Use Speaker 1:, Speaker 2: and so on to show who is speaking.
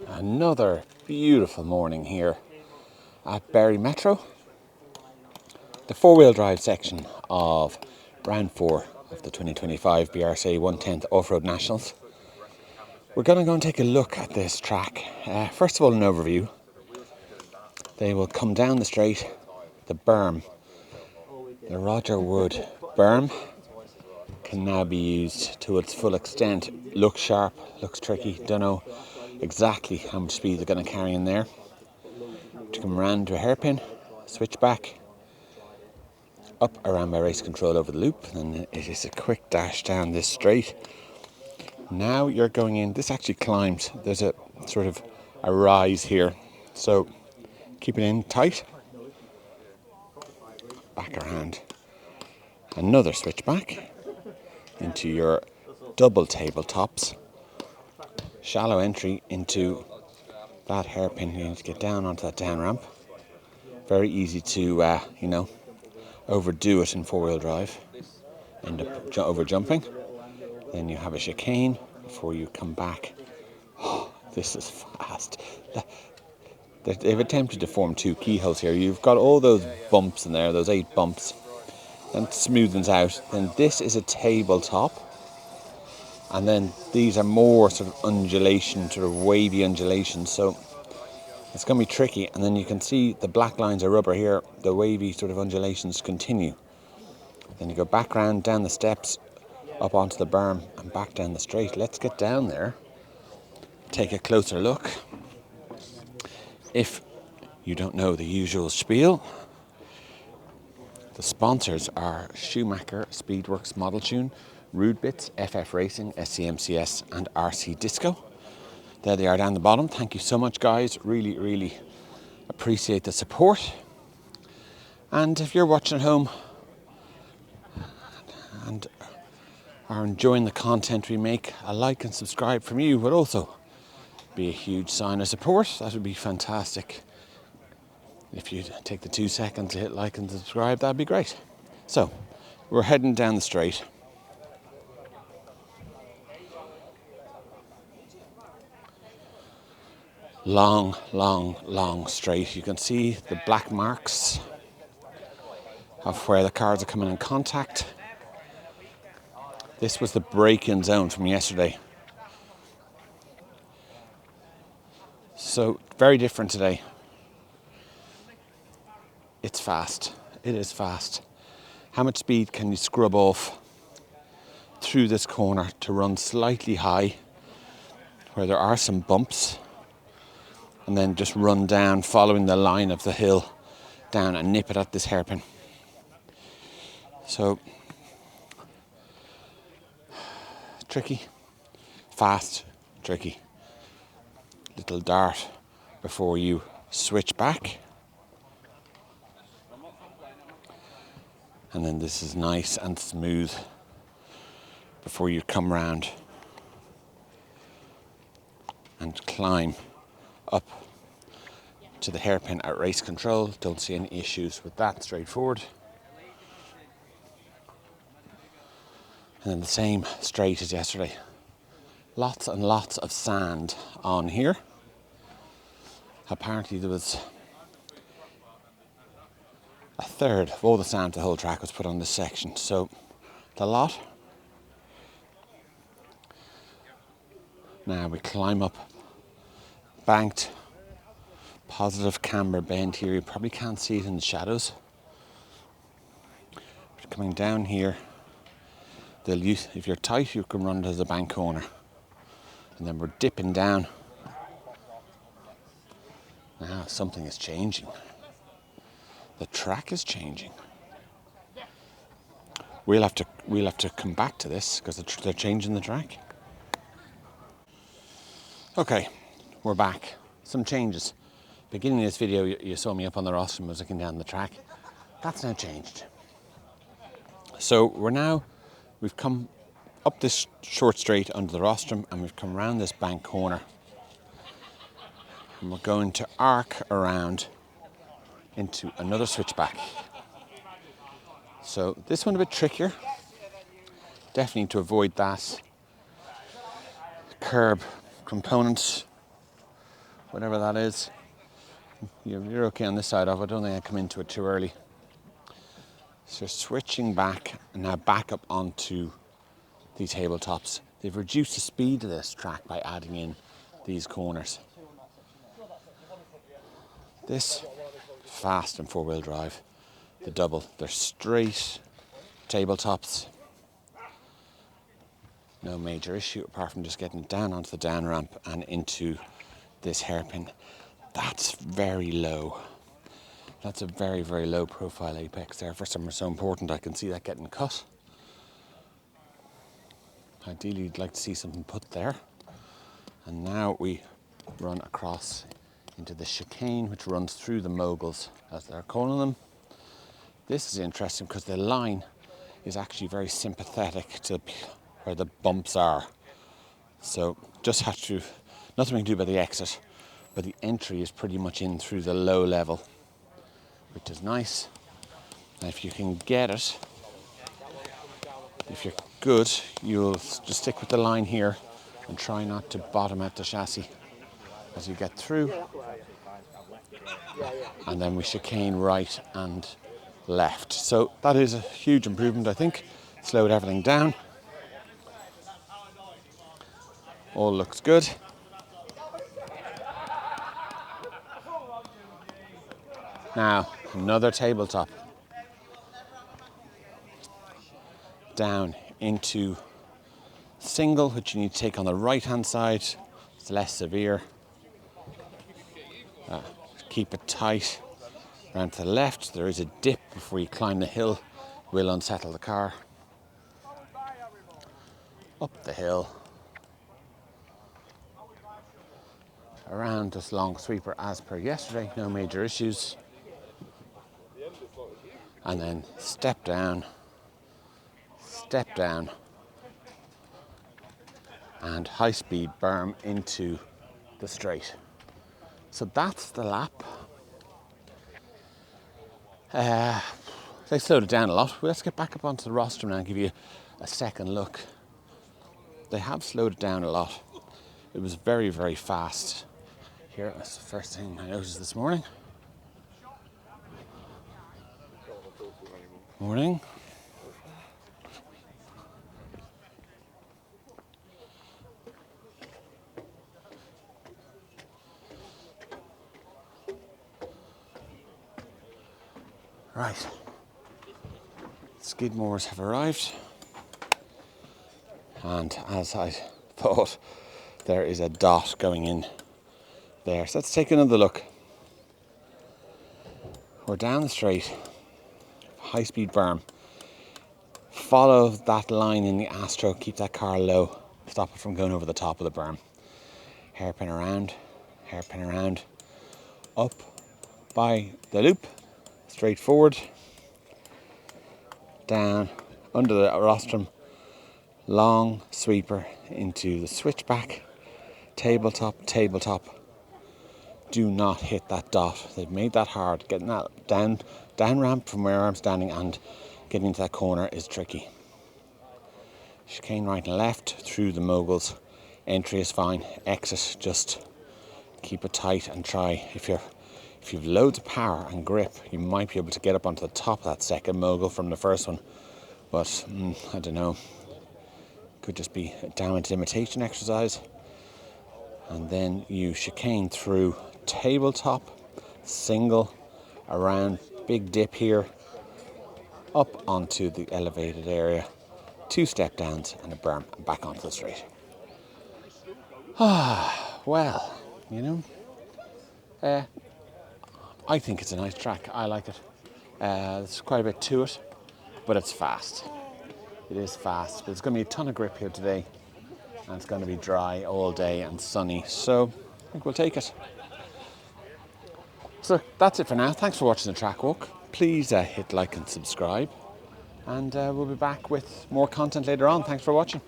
Speaker 1: Another beautiful morning here at Bury Metro, the four-wheel drive section of round 4 of the 2025 BRCA 110th Offroad Nationals. We're going to go and take a look at this track. First of all, an overview. They will come down the straight, the berm, the Roger Wood berm can now be used to its full extent. Looks sharp, looks tricky, don't know exactly how much speed they're going to carry in there. To come around to a hairpin, switch back, up around by race control over the loop, and it is a quick dash down this straight. Now you're going in, this actually climbs, there's a sort of a rise here, so keep it in tight, back around, another switch back into your double tabletops, shallow entry into that hairpin. You need to get down onto that down ramp. Very easy to overdo it in four-wheel drive, end up over jumping. Then you have a chicane before you come back. Oh, this is fast. They've attempted to form two keyholes here. You've got all those bumps in there, those 8 bumps, and it smoothens out. Then this is a tabletop, and then these are more sort of undulation, sort of wavy undulations. So it's going to be tricky. And then you can see the black lines of rubber here. The wavy sort of undulations continue. Then you go back round, down the steps, up onto the berm, and back down the straight. Let's get down there, take a closer look. If you don't know the usual spiel, the sponsors are Schumacher, Speedworks Model Tune, Rude Bits, FF Racing, SCMCS, and RC Disco. There they are down the bottom. Thank you so much, guys. Really, really appreciate the support. And if you're watching at home and are enjoying the content we make, a like and subscribe from you would also be a huge sign of support. That would be fantastic. If you'd take the 2 seconds to hit like and subscribe, that'd be great. So, we're heading down the straight. Long, long, long straight. You can see the black marks of where the cars are coming in contact. This was the break-in zone from yesterday. So, very different today. It's fast. It is fast. How much speed can you scrub off through this corner to run slightly high where there are some bumps, and then just run down following the line of the hill down and nip it at this hairpin? So, tricky, fast, tricky. Little dart before you switch back. And then this is nice and smooth before you come round and climb up to the hairpin at race control. Don't see any issues with that, straightforward. And then the same straight as yesterday. Lots and lots of sand on here. Apparently there was a third of all the sand the whole track was put on this section, so it's a lot. Now we climb up banked, positive camber bend here. You probably can't see it in the shadows. But coming down here, they'll use, if you're tight, you can run to the bank corner, and then we're dipping down. Now something is changing. The track is changing. We'll have to come back to this because they're changing the track. Okay, we're back. Some changes. Beginning of this video, you saw me up on the rostrum, I was looking down the track. That's now changed. So we've come up this short straight under the rostrum, and we've come around this bank corner. And we're going to arc around into another switchback. So this one a bit trickier. Definitely to avoid that curb component. whatever that is. You're okay on this side of it. I don't think I come into it too early. So switching back, and now back up onto the tabletops. They've reduced the speed of this track by adding in these corners. This fast and four-wheel drive, the double, they're straight tabletops. No major issue apart from just getting down onto the down ramp and into this hairpin. That's very low. That's a very, very low profile apex there. For somewhere so important, I can see that getting cut. Ideally, you'd like to see something put there. And now we run across into the chicane, which runs through the moguls, as they're calling them. This is interesting because the line is actually very sympathetic to where the bumps are. So just have to, nothing we can do about the exit, but the entry is pretty much in through the low level, which is nice. And if you can get it, if you're good, you'll just stick with the line here and try not to bottom out the chassis as you get through. And then we chicane right and left. So that is a huge improvement, I think. Slowed everything down. All looks good. Now, another tabletop. Down into single, which you need to take on the right hand side. It's less severe. Keep it tight. Around to the left, there is a dip before you climb the hill. Will unsettle the car. Up the hill. Around this long sweeper as per yesterday, no major issues. And then step down, and high speed berm into the straight. So that's the lap. They slowed it down a lot. Let's get back up onto the rostrum now and give you a second look. They have slowed it down a lot. It was very, very fast. Here, that's the first thing I noticed this morning. Morning. Right. Skidmores have arrived. And as I thought, there is a dot going in there. So let's take another look. We're down the straight, high speed berm. Follow that line in the Astro, keep that car low, stop it from going over the top of the berm. Hairpin around, up by the loop, straight forward, down under the rostrum, long sweeper into the switchback, tabletop. Do not hit that dot. They've made that hard. Getting that down ramp from where I'm standing and getting into that corner is tricky. Chicane right and left through the moguls. Entry is fine. Exit, just keep it tight and try. If you've loads of power and grip, you might be able to get up onto the top of that second mogul from the first one. But I don't know. Could just be a downward imitation exercise. And then you chicane through tabletop, single, around, big dip here, up onto the elevated area, 2 step downs and a berm, and back onto the straight. Well, you know, I think it's a nice track. I like it. There's quite a bit to it, but it's fast. It is fast, but there's going to be a ton of grip here today, and it's going to be dry all day and sunny, so I think we'll take it. So that's it for now. Thanks for watching the track walk. Please hit like and subscribe, and we'll be back with more content later on. Thanks for watching.